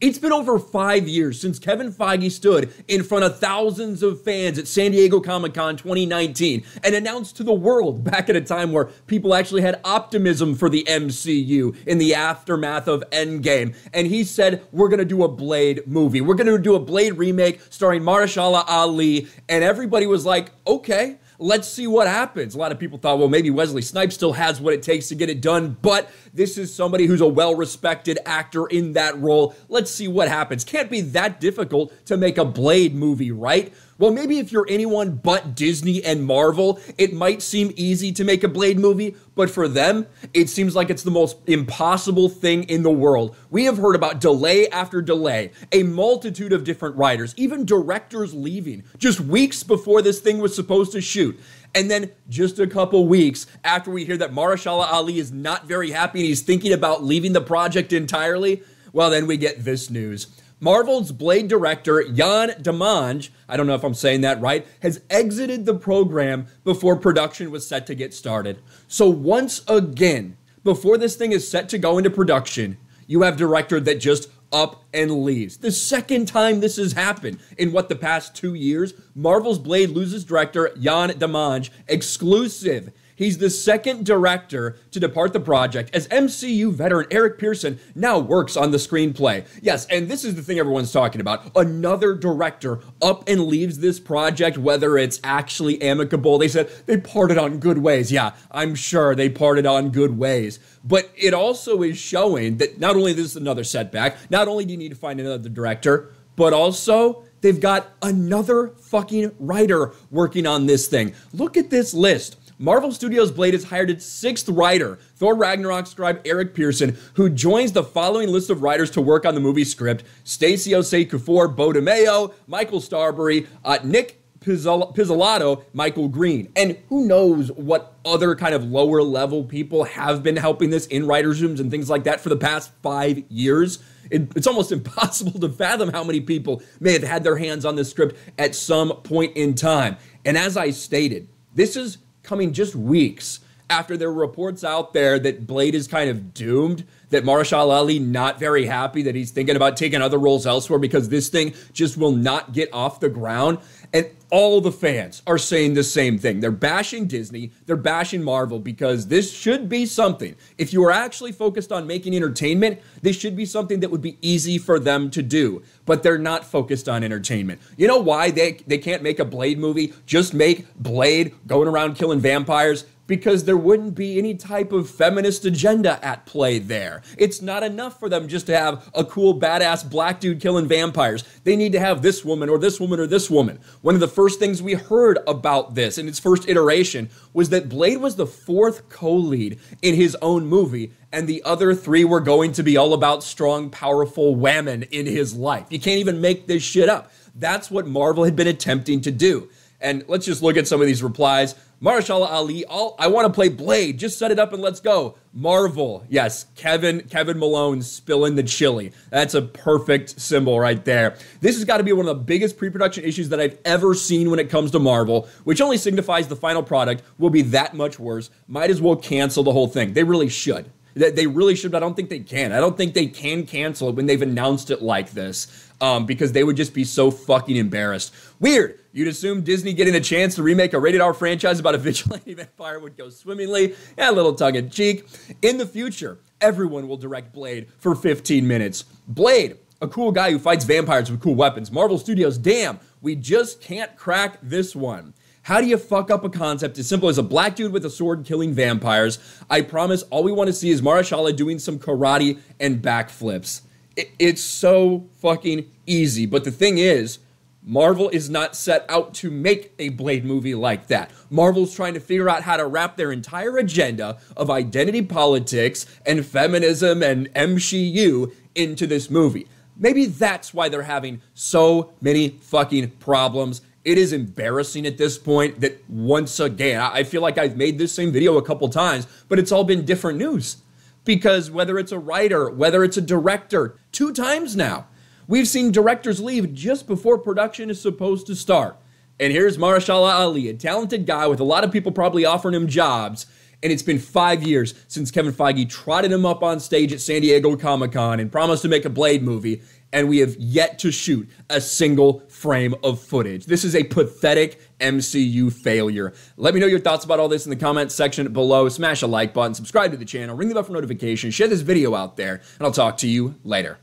It's been over 5 years since Kevin Feige stood in front of thousands of fans at San Diego Comic-Con 2019 and announced to the world, back at a time where people actually had optimism for the MCU in the aftermath of Endgame. And he said, we're going to do a Blade movie. We're going to do a Blade remake starring Mahershala Ali. And everybody was like, okay, let's see what happens. A lot of people thought, well, maybe Wesley Snipes still has what it takes to get it done, but this is somebody who's a well-respected actor in that role. Let's see what happens. Can't be that difficult to make a Blade movie, right? Well, maybe if you're anyone but Disney and Marvel, it might seem easy to make a Blade movie, but for them, it seems like it's the most impossible thing in the world. We have heard about delay after delay, a multitude of different writers, even directors leaving just weeks before this thing was supposed to shoot. And then just a couple weeks after we hear that Mahershala Ali is not very happy and he's thinking about leaving the project entirely, well, then we get this news. Marvel's Blade director, Yann Demange, I don't know if I'm saying that right, has exited the program before production was set to get started. So once again, before this thing is set to go into production, you have director that just up and leaves. The second time this has happened in the past 2 years, Marvel's Blade loses director Yann Demange, exclusive. He's the second director to depart the project, as MCU veteran Eric Pearson now works on the screenplay. Yes, and this is the thing everyone's talking about. Another director up and leaves this project, whether it's actually amicable. They said they parted on good ways. Yeah, I'm sure they parted on good ways. But it also is showing that not only this is another setback, not only do you need to find another director, but also they've got another fucking writer working on this thing. Look at this list. Marvel Studios Blade has hired its sixth writer, Thor Ragnarok scribe Eric Pearson, who joins the following list of writers to work on the movie script: Stacey Osei Kuffour, Bo DeMayo, Michael Starbury, Nick Pizzolatto, Michael Green. And who knows what other kind of lower level people have been helping this in writers' rooms and things like that for the past 5 years. It's almost impossible to fathom how many people may have had their hands on this script at some point in time. And as I stated, this is coming just weeks after there were reports out there that Blade is kind of doomed, that Mahershala Ali not very happy, that he's thinking about taking other roles elsewhere because this thing just will not get off the ground. And all the fans are saying the same thing. They're bashing Disney, they're bashing Marvel, because this should be something. If you are actually focused on making entertainment, this should be something that would be easy for them to do. But they're not focused on entertainment. You know why they can't make a Blade movie? Just make Blade going around killing vampires? Because there wouldn't be any type of feminist agenda at play there. It's not enough for them just to have a cool, badass black dude killing vampires. They need to have this woman or this woman or this woman. One of the first things we heard about this in its first iteration was that Blade was the fourth co-lead in his own movie, and the other three were going to be all about strong, powerful women in his life. You can't even make this shit up. That's what Marvel had been attempting to do. And let's just look at some of these replies. Mahershala Ali, I want to play Blade. Just set it up and let's go. Marvel, yes, Kevin Malone spilling the chili. That's a perfect symbol right there. This has got to be one of the biggest pre-production issues that I've ever seen when it comes to Marvel, which only signifies the final product will be that much worse. Might as well cancel the whole thing. They really should. They really should, but I don't think they can. I don't think they can cancel it when they've announced it like this, because they would just be so fucking embarrassed. Weird. You'd assume Disney getting a chance to remake a rated R franchise about a vigilante vampire would go swimmingly. Yeah, a little tongue-in-cheek. In the future, everyone will direct Blade for 15 minutes. Blade, a cool guy who fights vampires with cool weapons. Marvel Studios, damn, we just can't crack this one. How do you fuck up a concept as simple as a black dude with a sword killing vampires? I promise all we want to see is Mahershala doing some karate and backflips. It's so fucking easy. But the thing is, Marvel is not set out to make a Blade movie like that. Marvel's trying to figure out how to wrap their entire agenda of identity politics and feminism and MCU into this movie. Maybe that's why they're having so many fucking problems. It is embarrassing at this point that once again, I feel like I've made this same video a couple times, but it's all been different news. Because whether it's a writer, whether it's a director, 2 times now, we've seen directors leave just before production is supposed to start. And here's Mahershala Ali, a talented guy with a lot of people probably offering him jobs, and it's been 5 years since Kevin Feige trotted him up on stage at San Diego Comic-Con and promised to make a Blade movie, and we have yet to shoot a single frame of footage. This is a pathetic MCU failure. Let me know your thoughts about all this in the comments section below. Smash a like button, subscribe to the channel, ring the bell for notifications, share this video out there, and I'll talk to you later.